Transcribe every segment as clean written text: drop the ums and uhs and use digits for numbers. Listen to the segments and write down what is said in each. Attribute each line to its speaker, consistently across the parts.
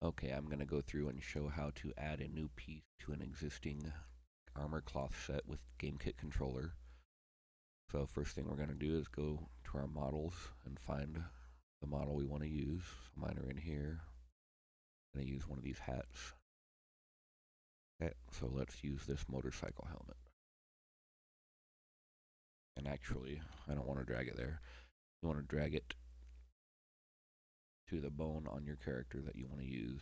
Speaker 1: Okay, I'm going to go through and show how to add a new piece to an existing armor cloth set with GameKit controller. So first thing we're going to do is go to our models and find the model we want to use. So mine are in here. I'm going to use one of these hats. Okay, so let's use this motorcycle helmet. And actually, I don't want to drag it there. You want to drag it to the bone on your character that you want to use.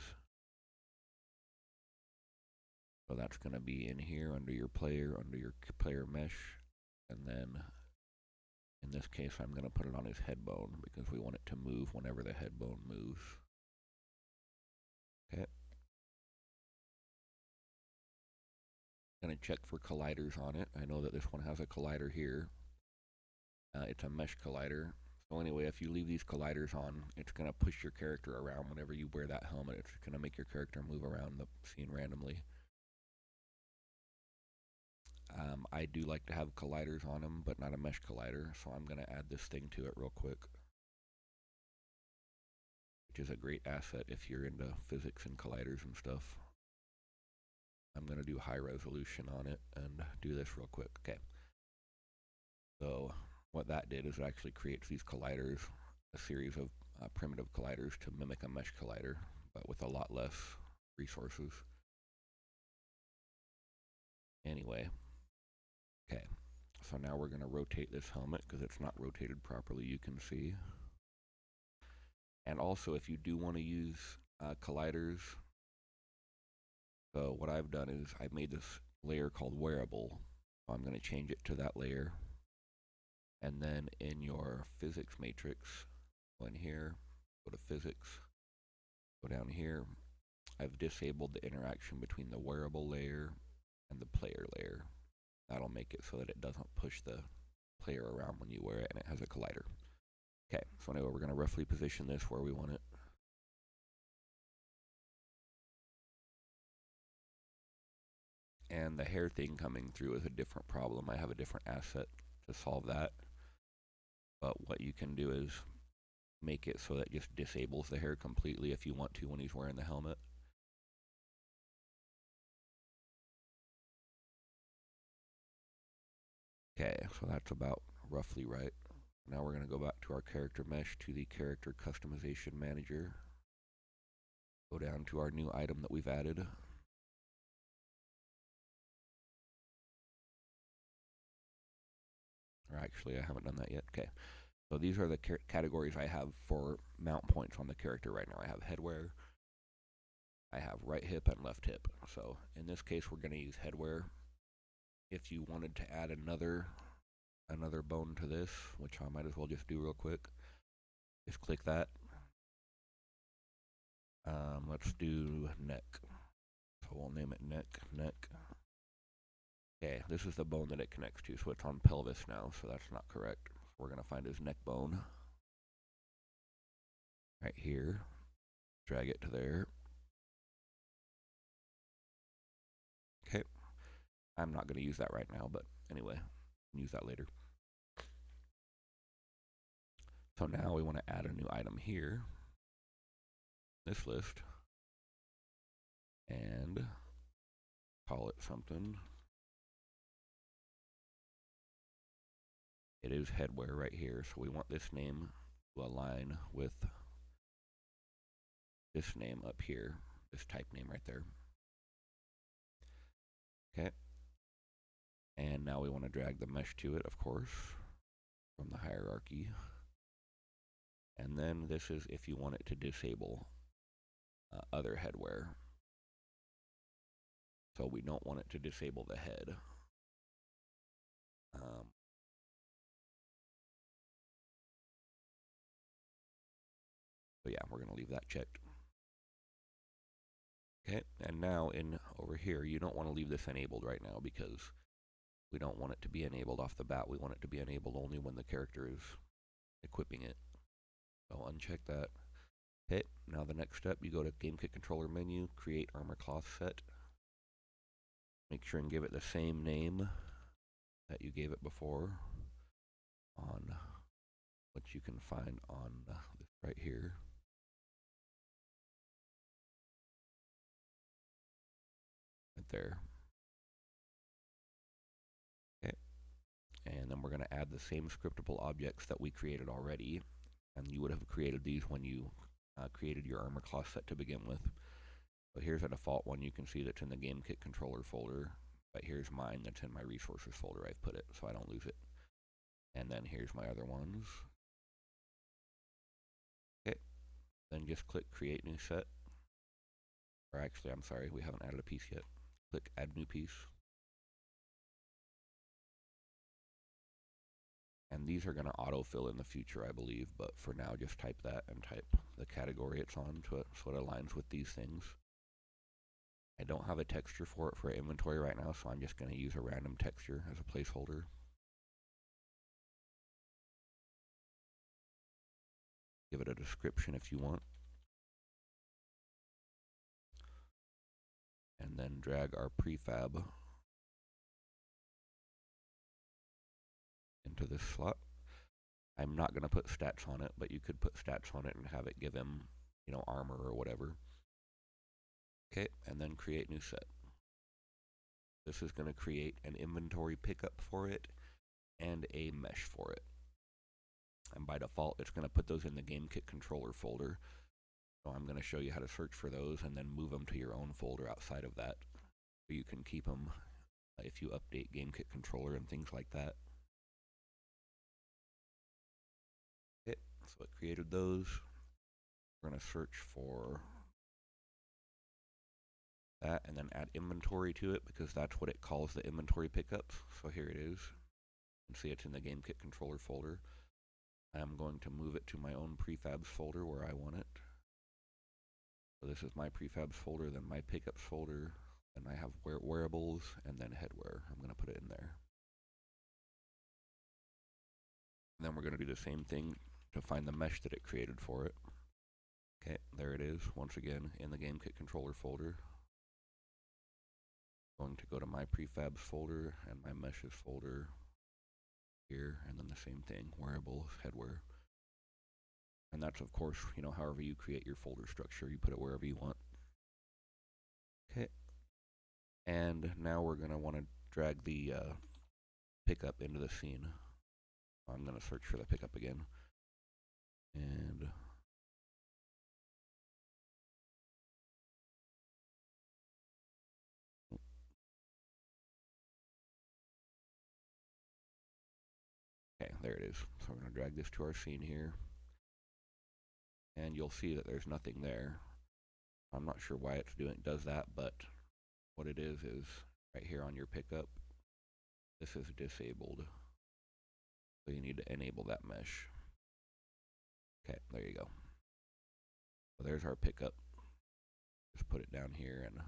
Speaker 1: So that's going to be in here under your player mesh. And then in this case, I'm going to put it on his head bone because we want it to move whenever the head bone moves. Okay. Going to check for colliders on it. I know that this one has a collider here. It's a mesh collider. So anyway, if you leave these colliders on, it's going to push your character around whenever you wear that helmet. It's going to make your character move around the scene randomly. I do like to have colliders on them, but not a mesh collider, so I'm going to add this thing to it real quick, which is a great asset if you're into physics and colliders and stuff. I'm going to do high resolution on it and do this real quick. Okay. So what that did is it actually creates these colliders, a series of primitive colliders to mimic a mesh collider, but with a lot less resources. Anyway, okay. So now we're going to rotate this helmet because it's not rotated properly, you can see. And also, if you do want to use colliders, so what I've done is I've made this layer called wearable. So I'm going to change it to that layer. And then in your physics matrix, go in here, go to physics, go down here. I've disabled the interaction between the wearable layer and the player layer. That'll make it so that it doesn't push the player around when you wear it and it has a collider. Okay, so anyway, we're going to roughly position this where we want it. And the hair thing coming through is a different problem. I have a different asset to solve that. But what you can do is make it so that it just disables the hair completely if you want to when he's wearing the helmet. Okay, so that's about roughly right. Now we're going to go back to our character mesh to the character customization manager. Go down to our new item that we've added. Or actually, I haven't done that yet. Okay. So these are the categories I have for mount points on the character right now. I have headwear, I have right hip and left hip. So in this case, we're going to use headwear. If you wanted to add another bone to this, which I might as well just do real quick, just click that. Let's do neck. So we'll name it neck. Okay, this is the bone that it connects to, so it's on pelvis now, so that's not correct. So we're going to find his neck bone right here, drag it to there. Okay, I'm not going to use that right now, but anyway, use that later. So now we want to add a new item here, this list, and call it something. It is headwear right here, so we want this name to align with this name up here, this type name right there. Okay. And now we want to drag the mesh to it, of course, from the hierarchy. And then this is if you want it to disable other headwear. So we don't want it to disable the head. So yeah, we're going to leave that checked. Okay, and now in over here, you don't want to leave this enabled right now because we don't want it to be enabled off the bat. We want it to be enabled only when the character is equipping it. So uncheck that. Okay, now the next step, you go to GameKit controller menu, create armor cloth set. Make sure and give it the same name that you gave it before on what you can find on this right here. there. Okay, and then we're going to add the same scriptable objects that we created already, and you would have created these when you created your armor class set to begin with. So here's a default one. You can see that's in the game kit controller folder, but here's mine that's in my resources folder. I've put it so I don't lose it. And then here's my other ones. Okay, then just click create new set. Or actually, I'm sorry, we haven't added a piece yet. Click add new piece. And these are going to autofill in the future, I believe, but for now just type that and type the category it's on to it so it aligns with these things. I don't have a texture for it for inventory right now, so I'm just going to use a random texture as a placeholder. Give it a description if you want. And then drag our prefab into this slot. I'm not going to put stats on it, but you could put stats on it and have it give him, armor or whatever. Okay, and then create new set. This is going to create an inventory pickup for it and a mesh for it. And by default, it's going to put those in the game kit controller folder. So I'm going to show you how to search for those and then move them to your own folder outside of that. So you can keep them if you update game kit controller and things like that. Okay, so it created those. We're going to search for that and then add inventory to it because that's what it calls the inventory pickups. So here it is. You can see it's in the game kit controller folder. I'm going to move it to my own prefabs folder where I want it. So this is my prefabs folder, then my pickups folder, and I have wearables and then headwear. I'm going to put it in there. And then we're going to do the same thing to find the mesh that it created for it. Okay, there it is, once again, in the game kit controller folder. Going to go to my prefabs folder and my meshes folder here, and then the same thing, wearables, headwear. And that's, of course, however you create your folder structure, you put it wherever you want. Okay, and now we're going to want to drag the pickup into the scene. I'm going to search for the pickup again. And okay, there it is. So we're going to drag this to our scene here. And you'll see that there's nothing there. I'm not sure why does that, but what it is right here on your pickup, this is disabled. So you need to enable that mesh. Okay, there you go. So there's our pickup. Just put it down here and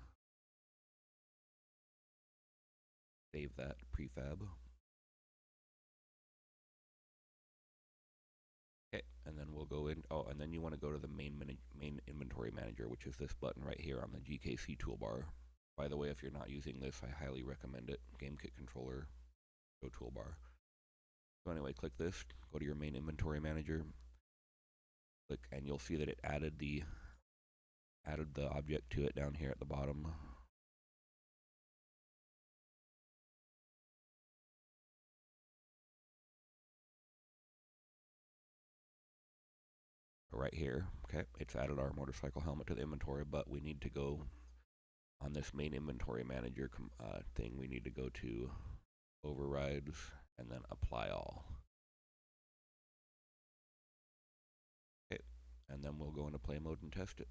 Speaker 1: save that prefab. Okay, and then we'll go in. Oh, and then you want to go to the main inventory manager, which is this button right here on the GKC toolbar. By the way, if you're not using this, I highly recommend it. Game kit controller, go toolbar. So anyway, click this, go to your main inventory manager, click, and you'll see that it added the object to it down here at the bottom. Right here, okay, it's added our motorcycle helmet to the inventory, but we need to go on this main inventory manager thing. We need to go to overrides and then apply all. Okay, and then we'll go into play mode and test it.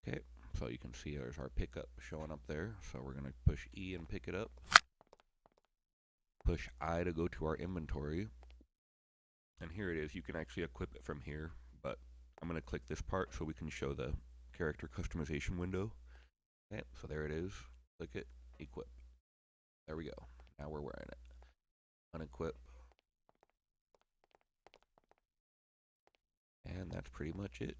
Speaker 1: Okay, so you can see there's our pickup showing up there. So we're going to push E and pick it up. Push I to go to our inventory. And here it is. You can actually equip it from here, but I'm going to click this part so we can show the character customization window. Okay, so there it is. Click it, equip. There we go. Now we're wearing it. Unequip. And that's pretty much it.